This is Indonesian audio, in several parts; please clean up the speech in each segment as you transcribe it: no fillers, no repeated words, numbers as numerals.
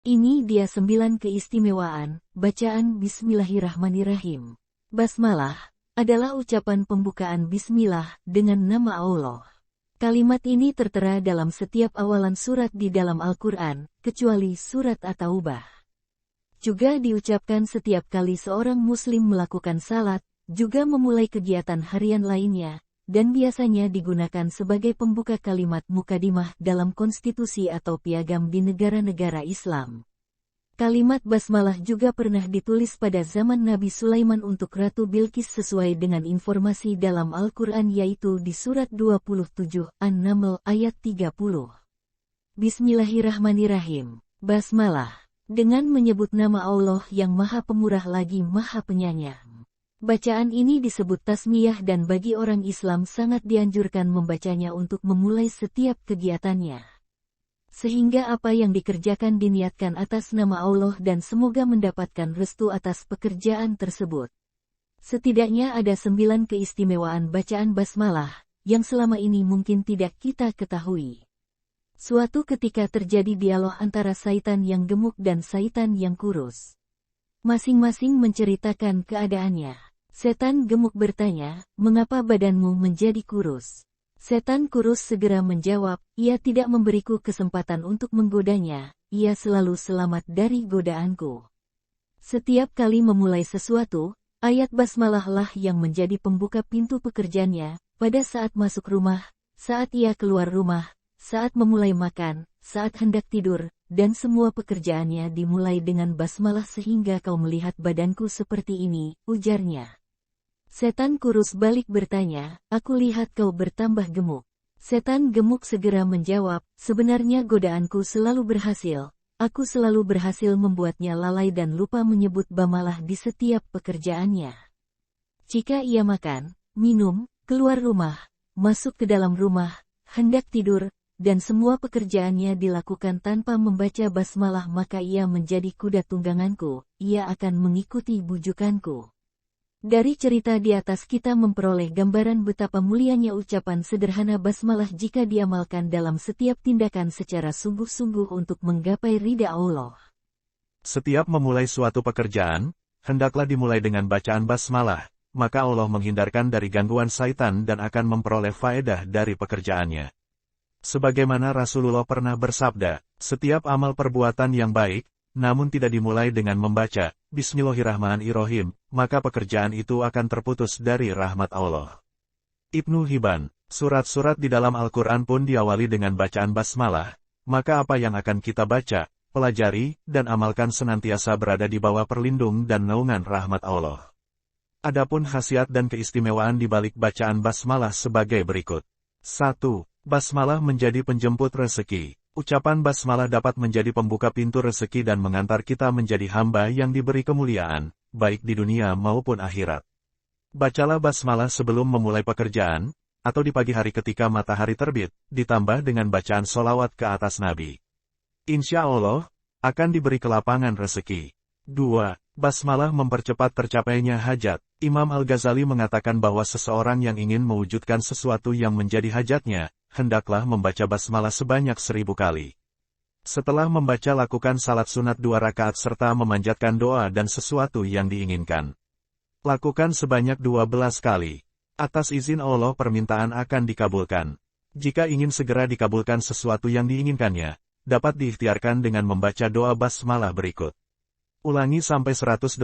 Ini dia 9 keistimewaan, bacaan Bismillahirrahmanirrahim. Basmalah adalah ucapan pembukaan Bismillah dengan nama Allah. Kalimat ini tertera dalam setiap awalan surat di dalam Al-Quran, kecuali surat At-Taubah. Juga diucapkan setiap kali seorang muslim melakukan salat, juga memulai kegiatan harian lainnya, dan biasanya digunakan sebagai pembuka kalimat mukadimah dalam konstitusi atau piagam di negara-negara Islam. Kalimat basmalah juga pernah ditulis pada zaman Nabi Sulaiman untuk Ratu Bilqis sesuai dengan informasi dalam Al-Quran yaitu di surat 27 An-Naml ayat 30. Bismillahirrahmanirrahim. Basmalah. Dengan menyebut nama Allah yang Maha Pemurah lagi Maha Penyayang. Bacaan ini disebut tasmiyah dan bagi orang Islam sangat dianjurkan membacanya untuk memulai setiap kegiatannya. Sehingga apa yang dikerjakan diniatkan atas nama Allah dan semoga mendapatkan restu atas pekerjaan tersebut. Setidaknya ada 9 keistimewaan bacaan basmalah, yang selama ini mungkin tidak kita ketahui. Suatu ketika terjadi dialog antara syaitan yang gemuk dan syaitan yang kurus. Masing-masing menceritakan keadaannya. Setan gemuk bertanya, "Mengapa badanmu menjadi kurus?" Setan kurus segera menjawab, "Ia tidak memberiku kesempatan untuk menggodanya, ia selalu selamat dari godaanku." Setiap kali memulai sesuatu, ayat basmalah lah yang menjadi pembuka pintu pekerjaannya, pada saat masuk rumah, saat ia keluar rumah, saat memulai makan, saat hendak tidur, dan semua pekerjaannya dimulai dengan basmalah sehingga kau melihat badanku seperti ini, ujarnya. Setan kurus balik bertanya, "Aku lihat kau bertambah gemuk." Setan gemuk segera menjawab, "Sebenarnya godaanku selalu berhasil. Aku selalu berhasil membuatnya lalai dan lupa menyebut bamalah di setiap pekerjaannya. Jika ia makan, minum, keluar rumah, masuk ke dalam rumah, hendak tidur, dan semua pekerjaannya dilakukan tanpa membaca basmalah maka ia menjadi kuda tungganganku, ia akan mengikuti bujukanku." Dari cerita di atas kita memperoleh gambaran betapa mulianya ucapan sederhana basmalah jika diamalkan dalam setiap tindakan secara sungguh-sungguh untuk menggapai ridha Allah. Setiap memulai suatu pekerjaan, hendaklah dimulai dengan bacaan basmalah, maka Allah menghindarkan dari gangguan syaitan dan akan memperoleh faedah dari pekerjaannya. Sebagaimana Rasulullah pernah bersabda, setiap amal perbuatan yang baik, namun tidak dimulai dengan membaca Bismillahirrahmanirrahim, maka pekerjaan itu akan terputus dari rahmat Allah. Ibnu Hibban, surat-surat di dalam Al-Quran pun diawali dengan bacaan basmalah, maka apa yang akan kita baca, pelajari, dan amalkan senantiasa berada di bawah perlindung dan naungan rahmat Allah. Adapun khasiat dan keistimewaan di balik bacaan basmalah sebagai berikut. 1. Basmalah menjadi penjemput rezeki. Ucapan basmalah dapat menjadi pembuka pintu rezeki dan mengantar kita menjadi hamba yang diberi kemuliaan, baik di dunia maupun akhirat. Bacalah basmalah sebelum memulai pekerjaan, atau di pagi hari ketika matahari terbit, ditambah dengan bacaan solawat ke atas Nabi. Insya Allah, akan diberi kelapangan rezeki. 2. Basmalah mempercepat tercapainya hajat. Imam Al-Ghazali mengatakan bahwa seseorang yang ingin mewujudkan sesuatu yang menjadi hajatnya, hendaklah membaca basmalah sebanyak 1000 kali. Setelah membaca lakukan salat sunat 2 rakaat serta memanjatkan doa dan sesuatu yang diinginkan. Lakukan sebanyak 12 kali. Atas izin Allah permintaan akan dikabulkan. Jika ingin segera dikabulkan sesuatu yang diinginkannya, dapat diikhtiarkan dengan membaca doa basmalah berikut. Ulangi sampai 118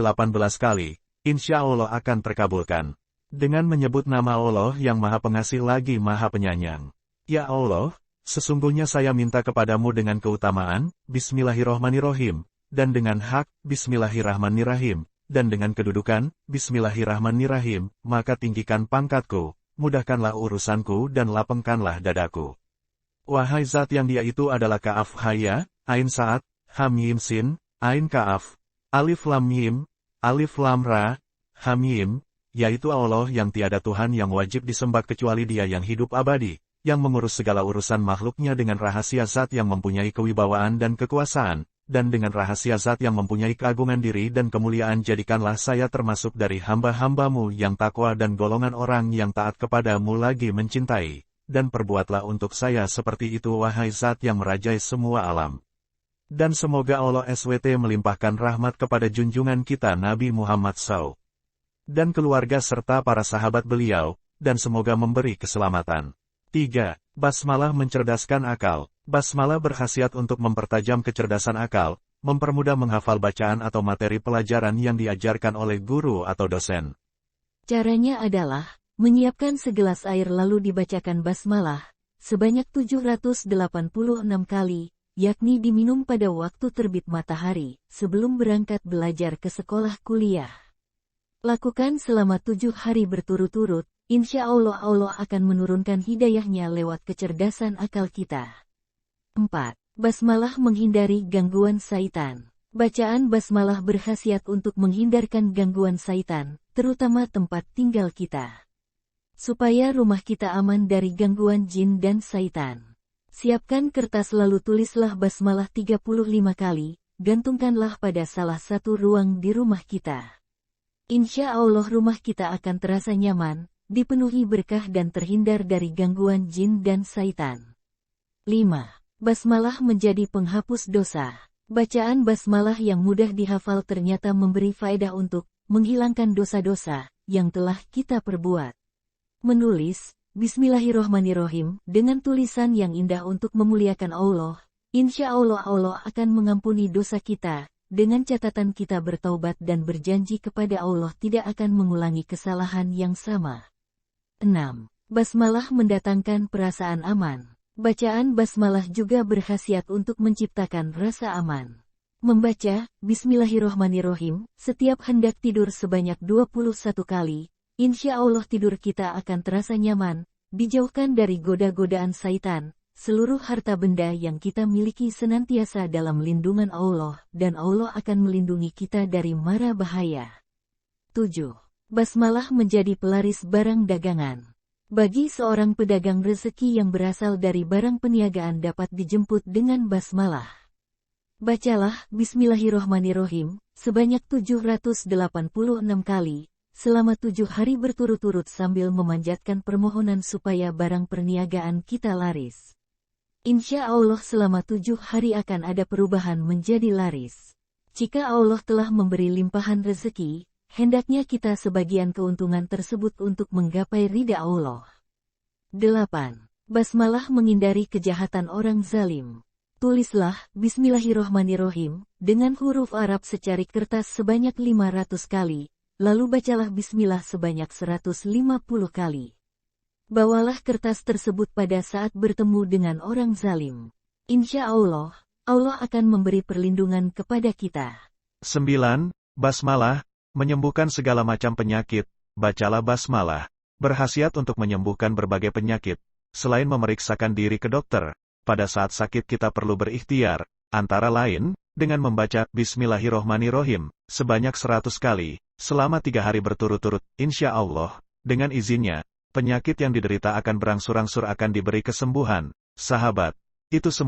kali, insya Allah akan terkabulkan. Dengan menyebut nama Allah yang Maha Pengasih lagi Maha Penyayang. Ya Allah, sesungguhnya saya minta kepadamu dengan keutamaan, Bismillahirrahmanirrahim, dan dengan hak, Bismillahirrahmanirrahim, dan dengan kedudukan, Bismillahirrahmanirrahim, maka tinggikan pangkatku, mudahkanlah urusanku dan lapangkanlah dadaku. Wahai zat yang Dia itu adalah Ka'af Haya, Ain Sa'ad, Hamim Sin, Ain Ka'af, Alif Lam Mim, Alif Lam Ra, Hamim, yaitu Allah yang tiada Tuhan yang wajib disembah kecuali Dia yang hidup abadi, yang mengurus segala urusan makhluknya dengan rahasia zat yang mempunyai kewibawaan dan kekuasaan, dan dengan rahasia zat yang mempunyai keagungan diri dan kemuliaan jadikanlah saya termasuk dari hamba-hambamu yang takwa dan golongan orang yang taat kepadamu lagi mencintai, dan perbuatlah untuk saya seperti itu wahai zat yang merajai semua alam. Dan semoga Allah SWT melimpahkan rahmat kepada junjungan kita Nabi Muhammad SAW dan keluarga serta para sahabat beliau, dan semoga memberi keselamatan. 3. Basmalah mencerdaskan akal. Basmalah berkhasiat untuk mempertajam kecerdasan akal, mempermudah menghafal bacaan atau materi pelajaran yang diajarkan oleh guru atau dosen. Caranya adalah, menyiapkan segelas air lalu dibacakan basmalah, sebanyak 786 kali, yakni diminum pada waktu terbit matahari, sebelum berangkat belajar ke sekolah kuliah. Lakukan selama 7 hari berturut-turut, insya Allah Allah akan menurunkan hidayahnya lewat kecerdasan akal kita. 4. Basmalah menghindari gangguan syaitan. Bacaan basmalah berkhasiat untuk menghindarkan gangguan syaitan, terutama tempat tinggal kita. Supaya rumah kita aman dari gangguan jin dan syaitan. Siapkan kertas lalu tulislah basmalah 35 kali, gantungkanlah pada salah satu ruang di rumah kita. Insya Allah rumah kita akan terasa nyaman, dipenuhi berkah dan terhindar dari gangguan jin dan syaitan. 5. Basmalah menjadi penghapus dosa. Bacaan basmalah yang mudah dihafal ternyata memberi faedah untuk menghilangkan dosa-dosa yang telah kita perbuat. Menulis, Bismillahirrohmanirrohim, dengan tulisan yang indah untuk memuliakan Allah, insya Allah Allah akan mengampuni dosa kita, dengan catatan kita bertaubat dan berjanji kepada Allah tidak akan mengulangi kesalahan yang sama. 6. Basmalah mendatangkan perasaan aman. Bacaan basmalah juga berkhasiat untuk menciptakan rasa aman. Membaca, Bismillahirrohmanirrohim, setiap hendak tidur sebanyak 21 kali, insya Allah tidur kita akan terasa nyaman, dijauhkan dari goda-godaan syaitan. Seluruh harta benda yang kita miliki senantiasa dalam lindungan Allah, dan Allah akan melindungi kita dari mara bahaya. 7. Basmalah menjadi pelaris barang dagangan. Bagi seorang pedagang rezeki yang berasal dari barang peniagaan dapat dijemput dengan basmalah. Bacalah Bismillahirrohmanirrohim, sebanyak 786 kali, selama 7 hari berturut-turut sambil memanjatkan permohonan supaya barang perniagaan kita laris. Insya Allah selama 7 hari akan ada perubahan menjadi laris. Jika Allah telah memberi limpahan rezeki, hendaknya kita sebagian keuntungan tersebut untuk menggapai ridha Allah. 8. Basmalah menghindari kejahatan orang zalim. Tulislah Bismillahirrohmanirrohim dengan huruf Arab secari kertas sebanyak 500 kali, lalu bacalah Bismillah sebanyak 150 kali. Bawalah kertas tersebut pada saat bertemu dengan orang zalim. Insya Allah, Allah akan memberi perlindungan kepada kita. 9. Basmalah, menyembuhkan segala macam penyakit. Bacalah basmalah, berkhasiat untuk menyembuhkan berbagai penyakit. Selain memeriksakan diri ke dokter, pada saat sakit kita perlu berikhtiar, antara lain, dengan membaca Bismillahirrohmanirrohim, sebanyak 100 kali, selama 3 hari berturut-turut, insya Allah, dengan izinnya, penyakit yang diderita akan berangsur-angsur akan diberi kesembuhan. Sahabat, itu semua.